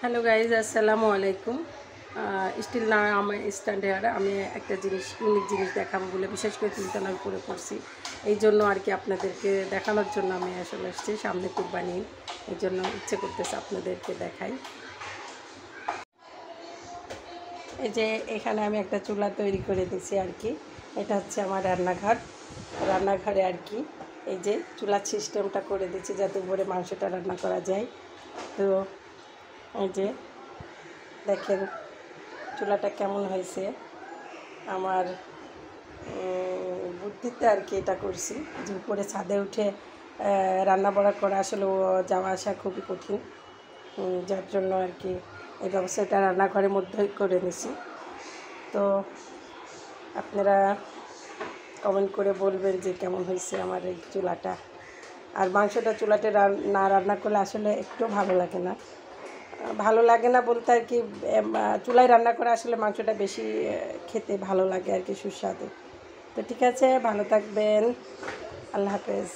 Hello guys, আসসালামু আলাইকুম। Still না আমার স্ট্যান্ডে আমি একটা জিনিস ইউনিক জিনিস দেখাবো বলে বিশেষ করে তিনতলার উপরে পড়ছি। এই জন্য আর কি আপনাদেরকে দেখানোর জন্য আমি আসলে এসেছি। সামনে কুরবানি, এই জন্য ইচ্ছে করতেছে আপনাদেরকে দেখাই। এই যে এখানে আমি একটা চুলা তৈরি করে দিছি আর কি। এটা হচ্ছে আমার রান্নাঘরে আর কি। এই যে চুলার সিস্টেমটা করে দিচ্ছি যাতে উপরে মাংসটা রান্না করা যায়। তো এই যে দেখেন চুলাটা কেমন হয়েছে। আমার বুদ্ধিতে আর কি এটা করছি যে উপরে ছাদে উঠে রান্না বাড়া করা আসলে যাওয়া আসা খুবই কঠিন, যার জন্য আর কি এই ব্যবস্থাটা রান্নাঘরের মধ্যেই করে নিছি। তো আপনারা কমেন্ট করে বলবেন যে কেমন হয়েছে আমার এই চুলাটা। আর মাংসটা চুলাতে না রান্না করলে আসলে একটু ভালো লাগে না বলতে আর কি। চুলায় রান্না করে আসলে মাংসটা বেশি খেতে ভালো লাগে আর কি, সুস্বাদু। তো ঠিক আছে, ভালো থাকবেন, আল্লাহ হাফেজ।